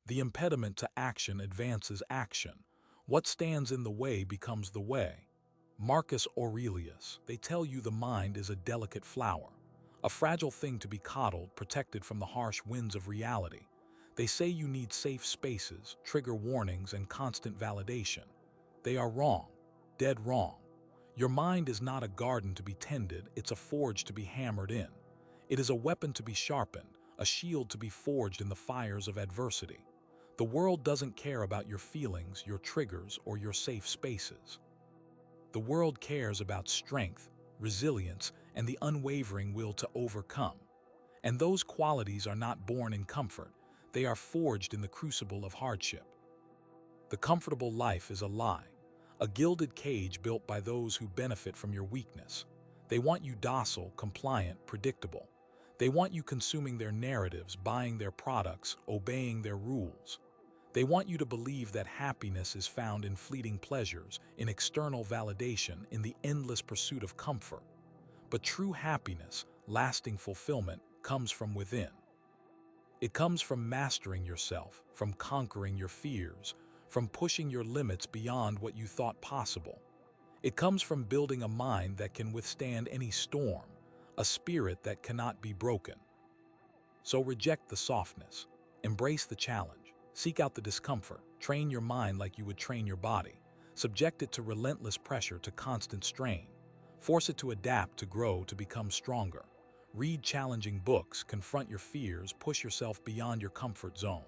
The impediment to action advances action. What stands in the way becomes the way. Marcus Aurelius. They tell you the mind is a delicate flower, a fragile thing to be coddled, protected from the harsh winds of reality. They say you need safe spaces, trigger warnings, and constant validation. They are wrong, dead wrong. Your mind is not a garden to be tended, it's a forge to be hammered in. It is a weapon to be sharpened, a shield to be forged in the fires of adversity. The world doesn't care about your feelings, your triggers, or your safe spaces. The world cares about strength, resilience, and the unwavering will to overcome. And those qualities are not born in comfort, they are forged in the crucible of hardship. The comfortable life is a lie, a gilded cage built by those who benefit from your weakness. They want you docile, compliant, predictable. They want you consuming their narratives, buying their products, obeying their rules. They want you to believe that happiness is found in fleeting pleasures, in external validation, in the endless pursuit of comfort. But true happiness, lasting fulfillment, comes from within. It comes from mastering yourself, from conquering your fears, from pushing your limits beyond what you thought possible. It comes from building a mind that can withstand any storm, a spirit that cannot be broken. So reject the softness, embrace the challenge, seek out the discomfort, train your mind like you would train your body, subject it to relentless pressure, to constant strain, force it to adapt, to grow, to become stronger. Read challenging books, confront your fears, push yourself beyond your comfort zone.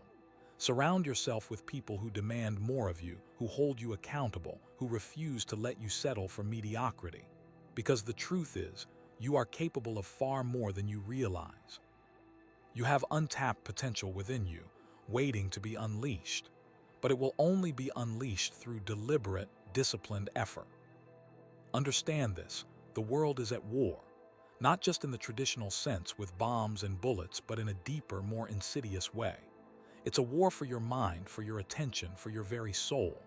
Surround yourself with people who demand more of you, who hold you accountable, who refuse to let you settle for mediocrity. Because the truth is, you are capable of far more than you realize. You have untapped potential within you, waiting to be unleashed. But it will only be unleashed through deliberate, disciplined effort. Understand this, the world is at war. Not just in the traditional sense with bombs and bullets, but in a deeper, more insidious way. It's a war for your mind, for your attention, for your very soul.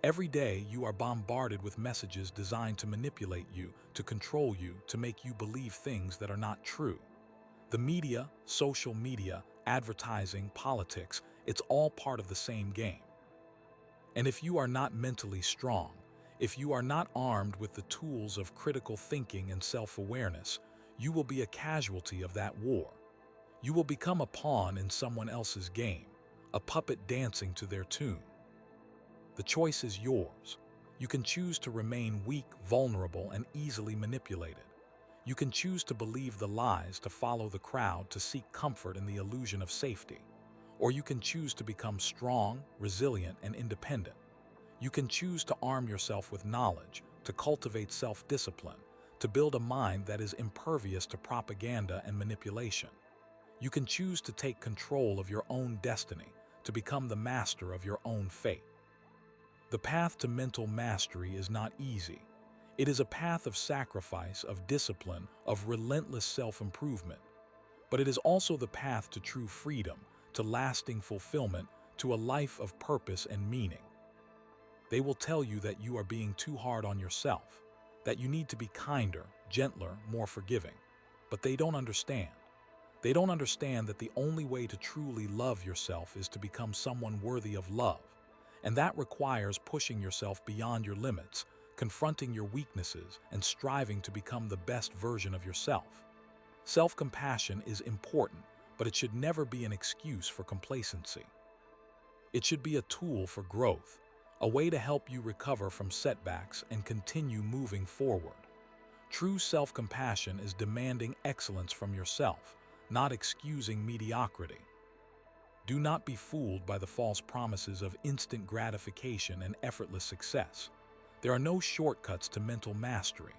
Every day you are bombarded with messages designed to manipulate you, to control you, to make you believe things that are not true. The media, social media, advertising, politics, it's all part of the same game. And if you are not mentally strong, if you are not armed with the tools of critical thinking and self-awareness, you will be a casualty of that war. You will become a pawn in someone else's game, a puppet dancing to their tune. The choice is yours. You can choose to remain weak, vulnerable, and easily manipulated. You can choose to believe the lies, to follow the crowd, to seek comfort in the illusion of safety. Or you can choose to become strong, resilient, and independent. You can choose to arm yourself with knowledge, to cultivate self-discipline, to build a mind that is impervious to propaganda and manipulation. You can choose to take control of your own destiny, to become the master of your own fate. The path to mental mastery is not easy. It is a path of sacrifice, of discipline, of relentless self-improvement. But it is also the path to true freedom, to lasting fulfillment, to a life of purpose and meaning. They will tell you that you are being too hard on yourself, that you need to be kinder, gentler, more forgiving. But they don't understand. They don't understand that the only way to truly love yourself is to become someone worthy of love. And that requires pushing yourself beyond your limits, confronting your weaknesses, and striving to become the best version of yourself. Self-compassion is important, but it should never be an excuse for complacency. It should be a tool for growth, a way to help you recover from setbacks and continue moving forward. True self-compassion is demanding excellence from yourself, not excusing mediocrity. Do not be fooled by the false promises of instant gratification and effortless success. There are no shortcuts to mental mastery.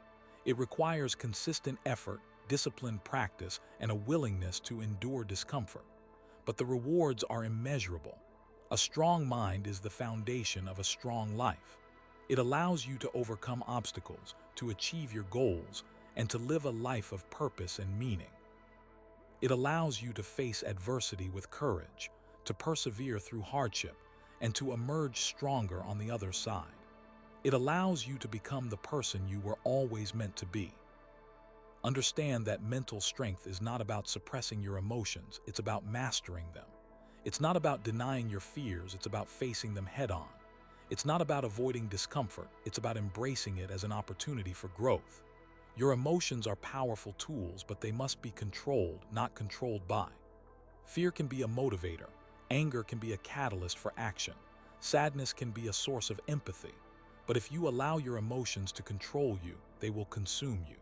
It requires consistent effort, disciplined practice, and a willingness to endure discomfort. But the rewards are immeasurable. A strong mind is the foundation of a strong life. It allows you to overcome obstacles, to achieve your goals, and to live a life of purpose and meaning. It allows you to face adversity with courage, to persevere through hardship, and to emerge stronger on the other side. It allows you to become the person you were always meant to be. Understand that mental strength is not about suppressing your emotions, it's about mastering them. It's not about denying your fears, it's about facing them head-on. It's not about avoiding discomfort, it's about embracing it as an opportunity for growth. Your emotions are powerful tools, but they must be controlled, not controlled by. Fear can be a motivator, anger can be a catalyst for action, sadness can be a source of empathy. But if you allow your emotions to control you, they will consume you.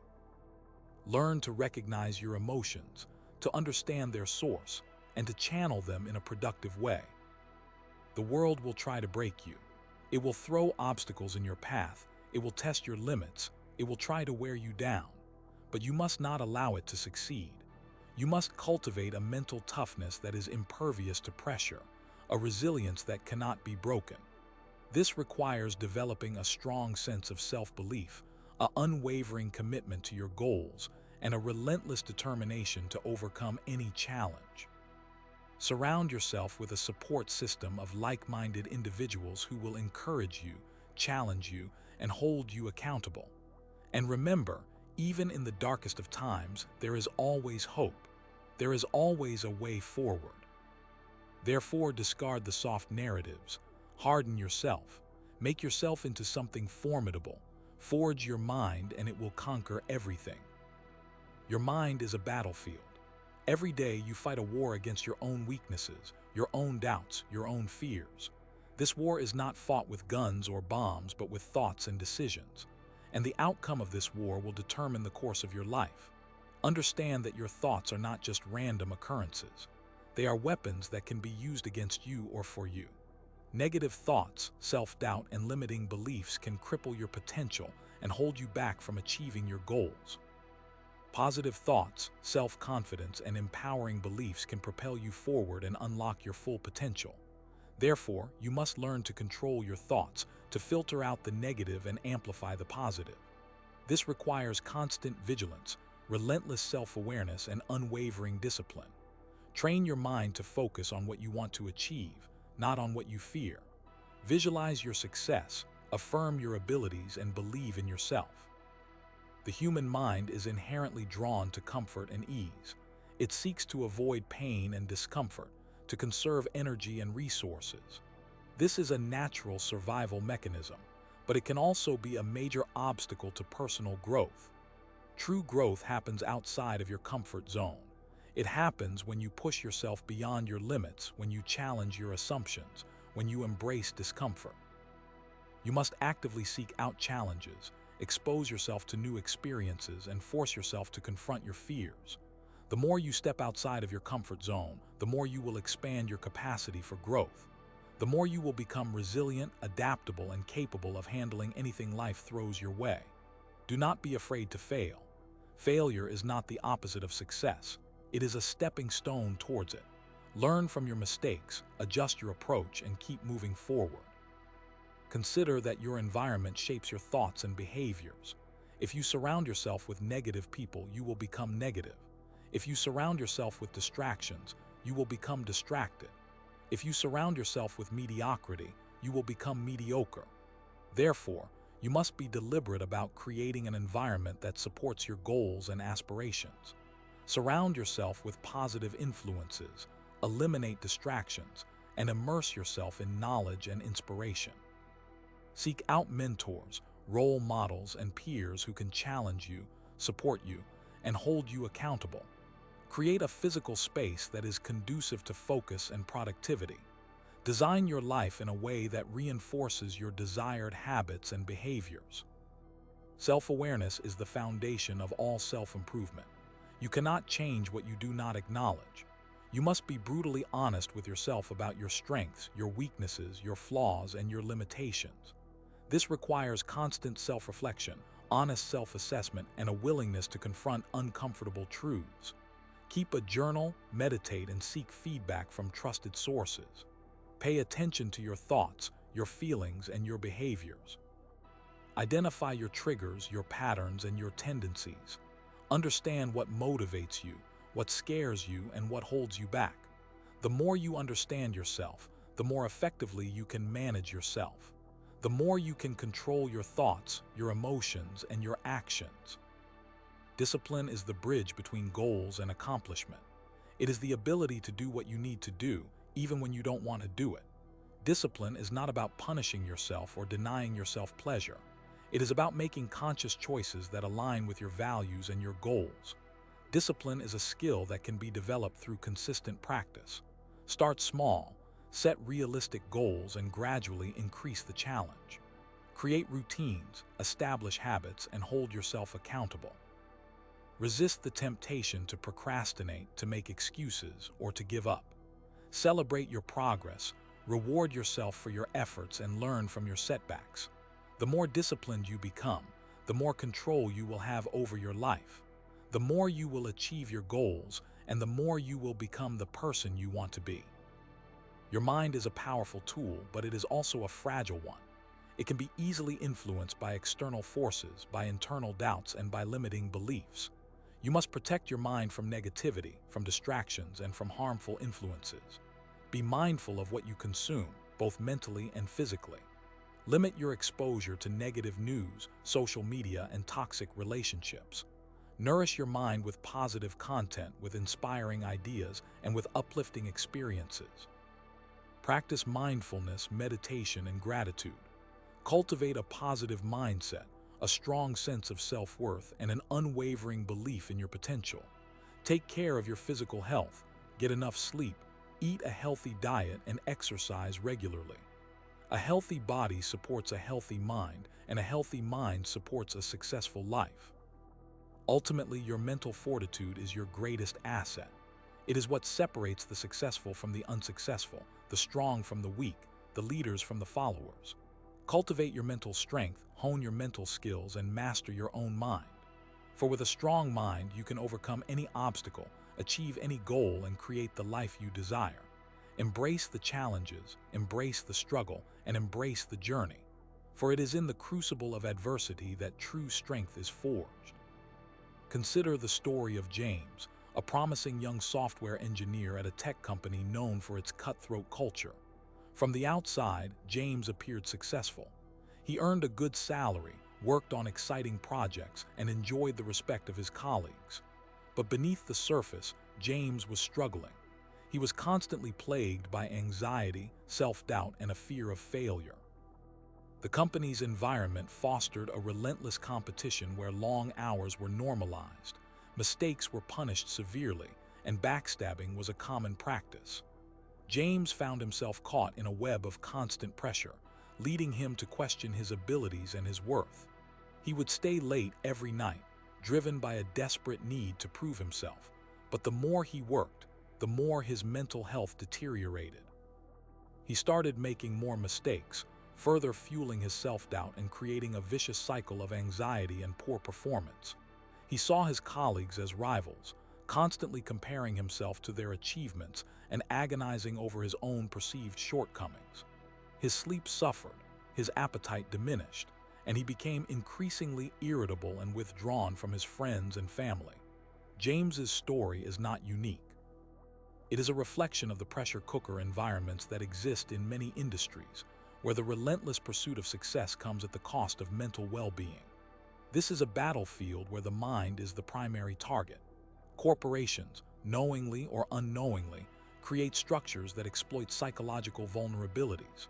Learn to recognize your emotions, to understand their source, and to channel them in a productive way. The world will try to break you. It will throw obstacles in your path. It will test your limits. It will try to wear you down. But you must not allow it to succeed. You must cultivate a mental toughness that is impervious to pressure, a resilience that cannot be broken. This requires developing a strong sense of self-belief, an unwavering commitment to your goals, and a relentless determination to overcome any challenge. Surround yourself with a support system of like-minded individuals who will encourage you, challenge you, and hold you accountable. And remember, even in the darkest of times, there is always hope. There is always a way forward. Therefore, discard the soft narratives. Harden yourself. Make yourself into something formidable. Forge your mind and it will conquer everything. Your mind is a battlefield. Every day you fight a war against your own weaknesses, your own doubts, your own fears. This war is not fought with guns or bombs, but with thoughts and decisions. And the outcome of this war will determine the course of your life. Understand that your thoughts are not just random occurrences. They are weapons that can be used against you or for you. Negative thoughts, self-doubt, and limiting beliefs can cripple your potential and hold you back from achieving your goals. Positive thoughts, self-confidence, and empowering beliefs can propel you forward and unlock your full potential. Therefore, you must learn to control your thoughts, to filter out the negative and amplify the positive. This requires constant vigilance, relentless self-awareness, and unwavering discipline. Train your mind to focus on what you want to achieve, not on what you fear. Visualize your success, affirm your abilities, and believe in yourself. The human mind is inherently drawn to comfort and ease. It seeks to avoid pain and discomfort, to conserve energy and resources. This is a natural survival mechanism, but it can also be a major obstacle to personal growth. True growth happens outside of your comfort zone. It happens when you push yourself beyond your limits, when you challenge your assumptions, when you embrace discomfort. You must actively seek out challenges, expose yourself to new experiences, and force yourself to confront your fears. The more you step outside of your comfort zone, the more you will expand your capacity for growth. The more you will become resilient, adaptable, and capable of handling anything life throws your way. Do not be afraid to fail. Failure is not the opposite of success. It is a stepping stone towards it. Learn from your mistakes, adjust your approach, and keep moving forward. Consider that your environment shapes your thoughts and behaviors. If you surround yourself with negative people, you will become negative. If you surround yourself with distractions, you will become distracted. If you surround yourself with mediocrity, you will become mediocre. Therefore, you must be deliberate about creating an environment that supports your goals and aspirations. Surround yourself with positive influences, eliminate distractions, and immerse yourself in knowledge and inspiration. Seek out mentors, role models, and peers who can challenge you, support you, and hold you accountable. Create a physical space that is conducive to focus and productivity. Design your life in a way that reinforces your desired habits and behaviors. Self-awareness is the foundation of all self-improvement. You cannot change what you do not acknowledge. You must be brutally honest with yourself about your strengths, your weaknesses, your flaws, and your limitations. This requires constant self-reflection, honest self-assessment, and a willingness to confront uncomfortable truths. Keep a journal, meditate, and seek feedback from trusted sources. Pay attention to your thoughts, your feelings, and your behaviors. Identify your triggers, your patterns, and your tendencies. Understand what motivates you, what scares you, and what holds you back. The more you understand yourself, the more effectively you can manage yourself. The more you can control your thoughts, your emotions, and your actions. Discipline is the bridge between goals and accomplishment. It is the ability to do what you need to do, even when you don't want to do it. Discipline is not about punishing yourself or denying yourself pleasure. It is about making conscious choices that align with your values and your goals. Discipline is a skill that can be developed through consistent practice. Start small, set realistic goals, and gradually increase the challenge. Create routines, establish habits, and hold yourself accountable. Resist the temptation to procrastinate, to make excuses, or to give up. Celebrate your progress, reward yourself for your efforts, and learn from your setbacks. The more disciplined you become, the more control you will have over your life. The more you will achieve your goals, and the more you will become the person you want to be. Your mind is a powerful tool, but it is also a fragile one. It can be easily influenced by external forces, by internal doubts, and by limiting beliefs. You must protect your mind from negativity, from distractions, and from harmful influences. Be mindful of what you consume, both mentally and physically. Limit your exposure to negative news, social media, and toxic relationships. Nourish your mind with positive content, with inspiring ideas, and with uplifting experiences. Practice mindfulness, meditation, and gratitude. Cultivate a positive mindset, a strong sense of self-worth, and an unwavering belief in your potential. Take care of your physical health, get enough sleep, eat a healthy diet, and exercise regularly. A healthy body supports a healthy mind, and a healthy mind supports a successful life. Ultimately, your mental fortitude is your greatest asset. It is what separates the successful from the unsuccessful, the strong from the weak, the leaders from the followers. Cultivate your mental strength, hone your mental skills, and master your own mind. For with a strong mind, you can overcome any obstacle, achieve any goal, and create the life you desire. Embrace the challenges, embrace the struggle, and embrace the journey. For it is in the crucible of adversity that true strength is forged. Consider the story of James, a promising young software engineer at a tech company known for its cutthroat culture. From the outside, James appeared successful. He earned a good salary, worked on exciting projects, and enjoyed the respect of his colleagues. But beneath the surface, James was struggling. He was constantly plagued by anxiety, self-doubt, and a fear of failure. The company's environment fostered a relentless competition where long hours were normalized, mistakes were punished severely, and backstabbing was a common practice. James found himself caught in a web of constant pressure, leading him to question his abilities and his worth. He would stay late every night, driven by a desperate need to prove himself, but the more he worked, the more his mental health deteriorated. He started making more mistakes, further fueling his self-doubt and creating a vicious cycle of anxiety and poor performance. He saw his colleagues as rivals, constantly comparing himself to their achievements and agonizing over his own perceived shortcomings. His sleep suffered, his appetite diminished, and he became increasingly irritable and withdrawn from his friends and family. James's story is not unique. It is a reflection of the pressure cooker environments that exist in many industries, where the relentless pursuit of success comes at the cost of mental well-being. This is a battlefield where the mind is the primary target. Corporations, knowingly or unknowingly, create structures that exploit psychological vulnerabilities.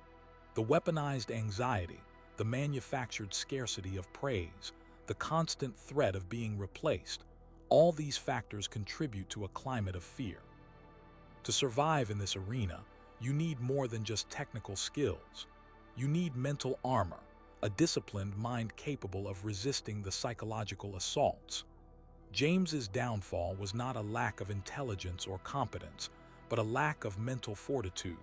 The weaponized anxiety, the manufactured scarcity of praise, the constant threat of being replaced, all these factors contribute to a climate of fear. To survive in this arena, you need more than just technical skills. You need mental armor, a disciplined mind capable of resisting the psychological assaults. James's downfall was not a lack of intelligence or competence, but a lack of mental fortitude.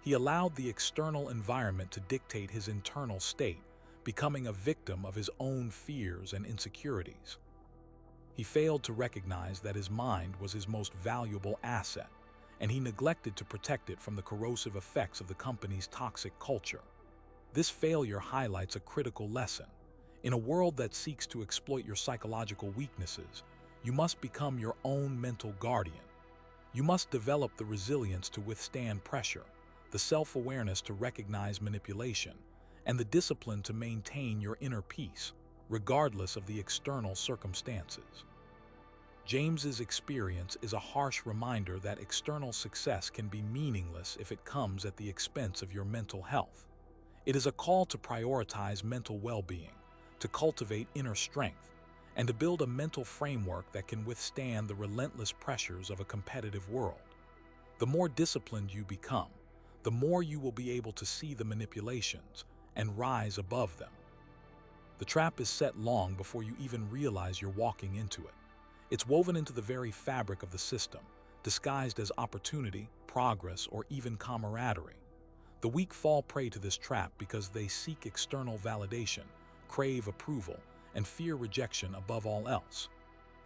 He allowed the external environment to dictate his internal state, becoming a victim of his own fears and insecurities. He failed to recognize that his mind was his most valuable asset, and he neglected to protect it from the corrosive effects of the company's toxic culture. This failure highlights a critical lesson. In a world that seeks to exploit your psychological weaknesses, you must become your own mental guardian. You must develop the resilience to withstand pressure, the self-awareness to recognize manipulation, and the discipline to maintain your inner peace, regardless of the external circumstances. James's experience is a harsh reminder that external success can be meaningless if it comes at the expense of your mental health. It is a call to prioritize mental well-being, to cultivate inner strength, and to build a mental framework that can withstand the relentless pressures of a competitive world. The more disciplined you become, the more you will be able to see the manipulations and rise above them. The trap is set long before you even realize you're walking into it. It's woven into the very fabric of the system, disguised as opportunity, progress, or even camaraderie. The weak fall prey to this trap because they seek external validation, crave approval, and fear rejection above all else.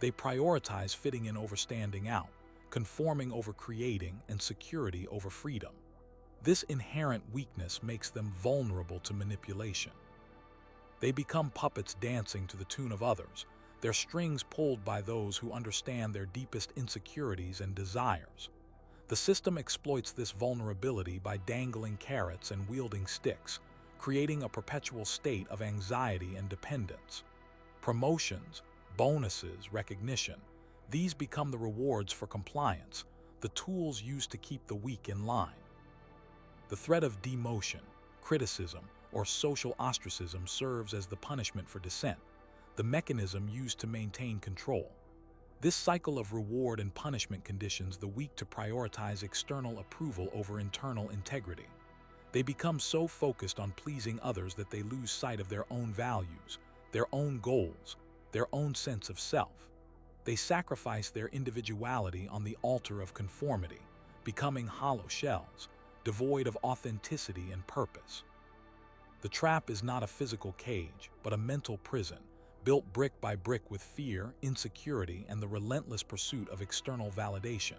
They prioritize fitting in over standing out, conforming over creating, and security over freedom. This inherent weakness makes them vulnerable to manipulation. They become puppets dancing to the tune of others, their strings pulled by those who understand their deepest insecurities and desires. The system exploits this vulnerability by dangling carrots and wielding sticks, creating a perpetual state of anxiety and dependence. Promotions, bonuses, recognition, these become the rewards for compliance, the tools used to keep the weak in line. The threat of demotion, criticism, or social ostracism serves as the punishment for dissent, the mechanism used to maintain control. This cycle of reward and punishment conditions the weak to prioritize external approval over internal integrity. They become so focused on pleasing others that they lose sight of their own values, their own goals, their own sense of self. They sacrifice their individuality on the altar of conformity, becoming hollow shells, devoid of authenticity and purpose. The trap is not a physical cage, but a mental prison, built brick by brick with fear, insecurity, and the relentless pursuit of external validation.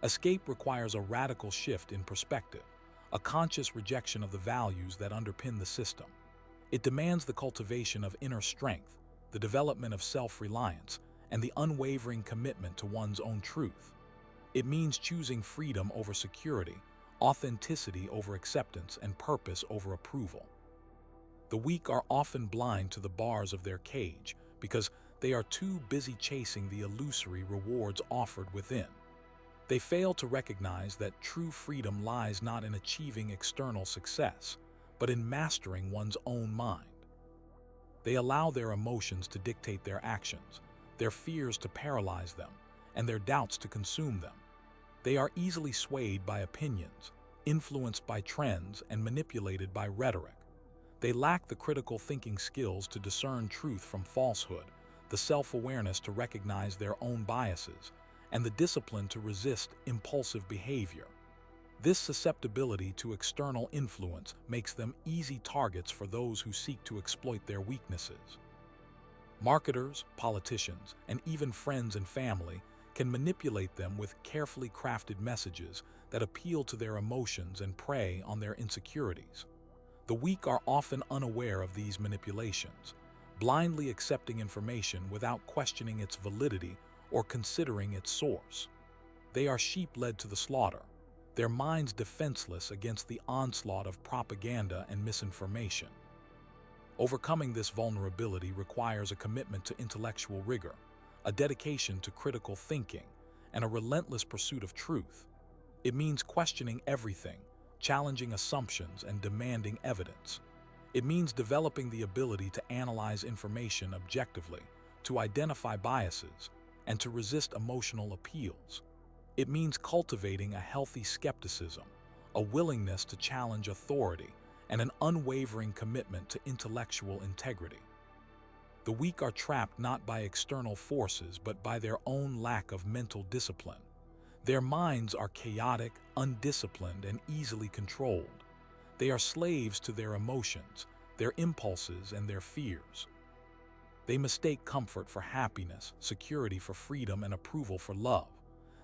Escape requires a radical shift in perspective, a conscious rejection of the values that underpin the system. It demands the cultivation of inner strength, the development of self-reliance, and the unwavering commitment to one's own truth. It means choosing freedom over security, authenticity over acceptance, and purpose over approval. The weak are often blind to the bars of their cage because they are too busy chasing the illusory rewards offered within. They fail to recognize that true freedom lies not in achieving external success, but in mastering one's own mind. They allow their emotions to dictate their actions, their fears to paralyze them, and their doubts to consume them. They are easily swayed by opinions, influenced by trends, and manipulated by rhetoric. They lack the critical thinking skills to discern truth from falsehood, the self-awareness to recognize their own biases, and the discipline to resist impulsive behavior. This susceptibility to external influence makes them easy targets for those who seek to exploit their weaknesses. Marketers, politicians, and even friends and family can manipulate them with carefully crafted messages that appeal to their emotions and prey on their insecurities. The weak are often unaware of these manipulations, blindly accepting information without questioning its validity or considering its source. They are sheep led to the slaughter, their minds defenseless against the onslaught of propaganda and misinformation. Overcoming this vulnerability requires a commitment to intellectual rigor, a dedication to critical thinking, and a relentless pursuit of truth. It means questioning everything, challenging assumptions, and demanding evidence. It means developing the ability to analyze information objectively, to identify biases, and to resist emotional appeals. It means cultivating a healthy skepticism, a willingness to challenge authority, and an unwavering commitment to intellectual integrity. The weak are trapped not by external forces but by their own lack of mental discipline. Their minds are chaotic, undisciplined, and easily controlled. They are slaves to their emotions, their impulses, and their fears. They mistake comfort for happiness, security for freedom, and approval for love.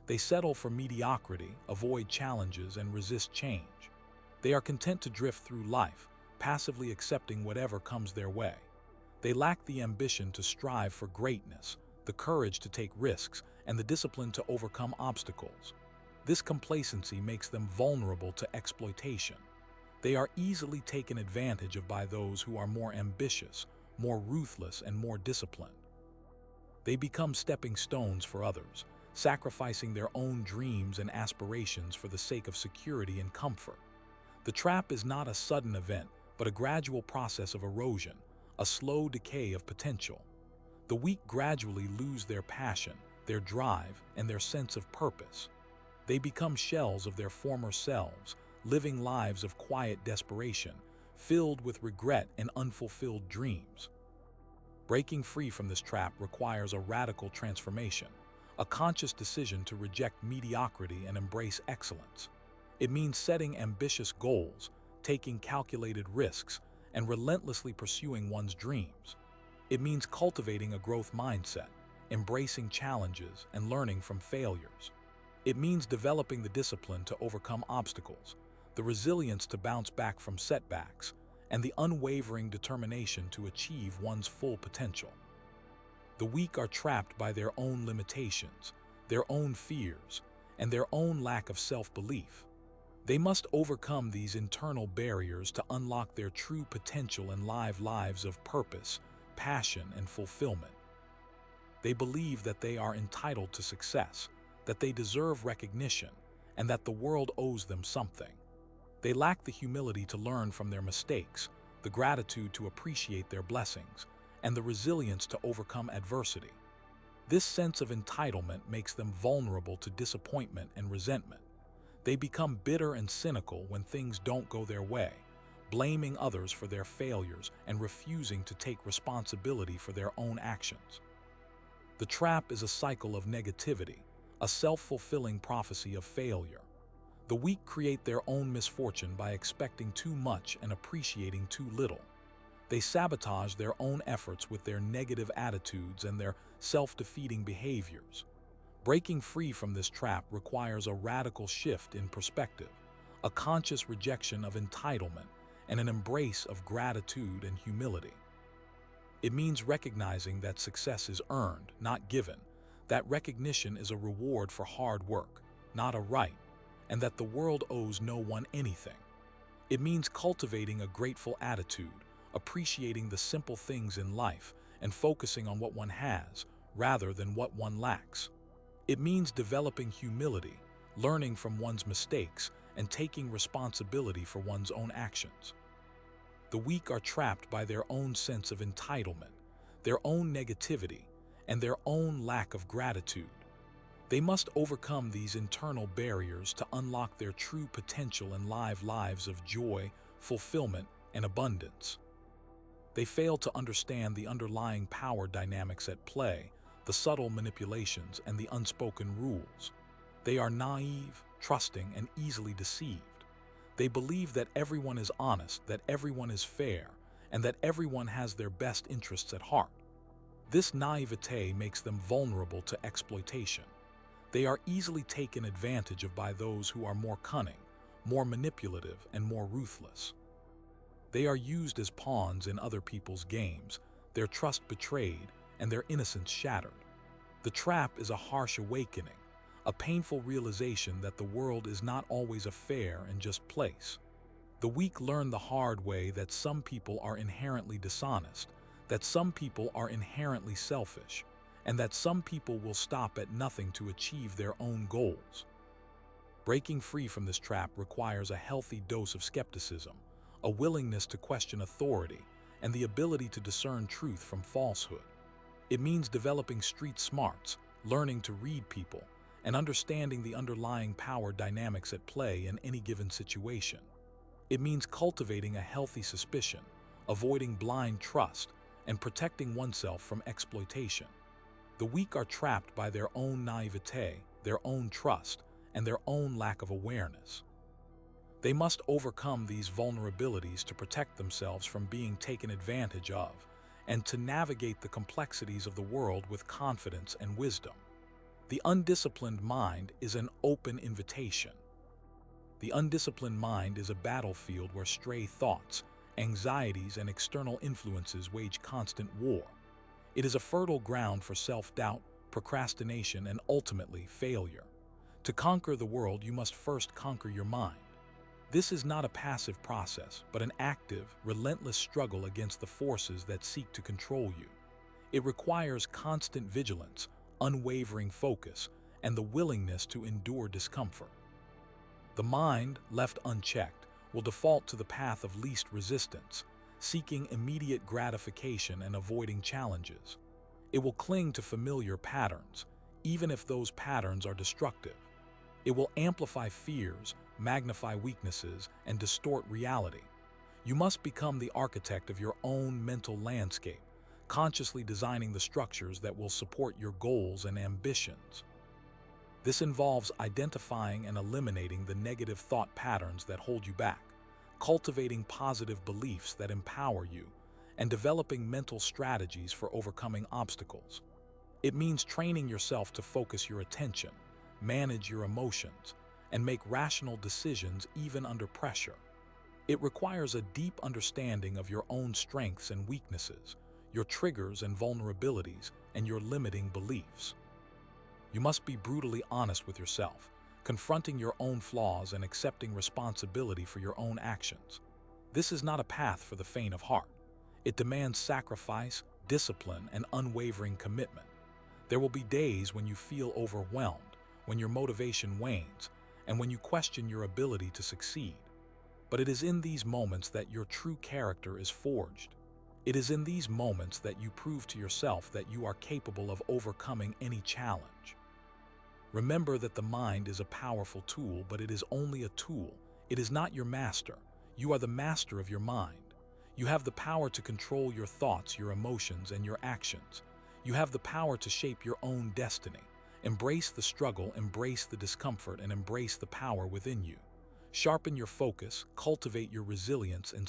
They settle for mediocrity, avoid challenges, and resist change. They are content to drift through life, passively accepting whatever comes their way. They lack the ambition to strive for greatness, the courage to take risks, and the discipline to overcome obstacles. This complacency makes them vulnerable to exploitation. They are easily taken advantage of by those who are more ambitious, more ruthless, and more disciplined. They become stepping stones for others, sacrificing their own dreams and aspirations for the sake of security and comfort. The trap is not a sudden event, but a gradual process of erosion, a slow decay of potential. The weak gradually lose their passion, their drive, and their sense of purpose. They become shells of their former selves, living lives of quiet desperation, filled with regret and unfulfilled dreams. Breaking free from this trap requires a radical transformation, a conscious decision to reject mediocrity and embrace excellence. It means setting ambitious goals, taking calculated risks, and relentlessly pursuing one's dreams. It means cultivating a growth mindset, embracing challenges, and learning from failures. It means developing the discipline to overcome obstacles, the resilience to bounce back from setbacks, and the unwavering determination to achieve one's full potential. The weak are trapped by their own limitations, their own fears, and their own lack of self-belief. They must overcome these internal barriers to unlock their true potential and live lives of purpose, passion, and fulfillment. They believe that they are entitled to success, that they deserve recognition, and that the world owes them something. They lack the humility to learn from their mistakes, the gratitude to appreciate their blessings, and the resilience to overcome adversity. This sense of entitlement makes them vulnerable to disappointment and resentment. They become bitter and cynical when things don't go their way, blaming others for their failures and refusing to take responsibility for their own actions. The trap is a cycle of negativity, a self-fulfilling prophecy of failure. The weak create their own misfortune by expecting too much and appreciating too little. They sabotage their own efforts with their negative attitudes and their self-defeating behaviors. Breaking free from this trap requires a radical shift in perspective, a conscious rejection of entitlement, and an embrace of gratitude and humility. It means recognizing that success is earned, not given, that recognition is a reward for hard work, not a right, and that the world owes no one anything. It means cultivating a grateful attitude, appreciating the simple things in life, and focusing on what one has, rather than what one lacks. It means developing humility, learning from one's mistakes, and taking responsibility for one's own actions. The weak are trapped by their own sense of entitlement, their own negativity, and their own lack of gratitude. They must overcome these internal barriers to unlock their true potential and live lives of joy, fulfillment, and abundance. They fail to understand the underlying power dynamics at play, the subtle manipulations, and the unspoken rules. They are naive, trusting, and easily deceived. They believe that everyone is honest, that everyone is fair, and that everyone has their best interests at heart. This naivete makes them vulnerable to exploitation. They are easily taken advantage of by those who are more cunning, more manipulative, and more ruthless. They are used as pawns in other people's games, their trust betrayed, and their innocence shattered. The trap is a harsh awakening, a painful realization that the world is not always a fair and just place. The weak learn the hard way that some people are inherently dishonest, that some people are inherently selfish, and that some people will stop at nothing to achieve their own goals. Breaking free from this trap requires a healthy dose of skepticism, a willingness to question authority, and the ability to discern truth from falsehood. It means developing street smarts, learning to read people, and understanding the underlying power dynamics at play in any given situation. It means cultivating a healthy suspicion, avoiding blind trust, and protecting oneself from exploitation. The weak are trapped by their own naivete, their own trust, and their own lack of awareness. They must overcome these vulnerabilities to protect themselves from being taken advantage of, and to navigate the complexities of the world with confidence and wisdom. The undisciplined mind is an open invitation. The undisciplined mind is a battlefield where stray thoughts, anxieties, and external influences wage constant war. It is a fertile ground for self-doubt, procrastination, and ultimately failure. To conquer the world, you must first conquer your mind. This is not a passive process, but an active, relentless struggle against the forces that seek to control you. It requires constant vigilance, unwavering focus, and the willingness to endure discomfort. The mind, left unchecked, will default to the path of least resistance, seeking immediate gratification and avoiding challenges. It will cling to familiar patterns, even if those patterns are destructive. It will amplify fears, magnify weaknesses, and distort reality. You must become the architect of your own mental landscape, consciously designing the structures that will support your goals and ambitions. This involves identifying and eliminating the negative thought patterns that hold you back, cultivating positive beliefs that empower you, and developing mental strategies for overcoming obstacles. It means training yourself to focus your attention, manage your emotions, and make rational decisions even under pressure. It requires a deep understanding of your own strengths and weaknesses, your triggers and vulnerabilities, and your limiting beliefs. You must be brutally honest with yourself, confronting your own flaws and accepting responsibility for your own actions. This is not a path for the faint of heart. It demands sacrifice, discipline, and unwavering commitment. There will be days when you feel overwhelmed, when your motivation wanes, and when you question your ability to succeed. But it is in these moments that your true character is forged. It is in these moments that you prove to yourself that you are capable of overcoming any challenge. Remember that the mind is a powerful tool, but it is only a tool. It is not your master. You are the master of your mind. You have the power to control your thoughts, your emotions, and your actions. You have the power to shape your own destiny. Embrace the struggle, embrace the discomfort, and embrace the power within you. Sharpen your focus, cultivate your resilience, and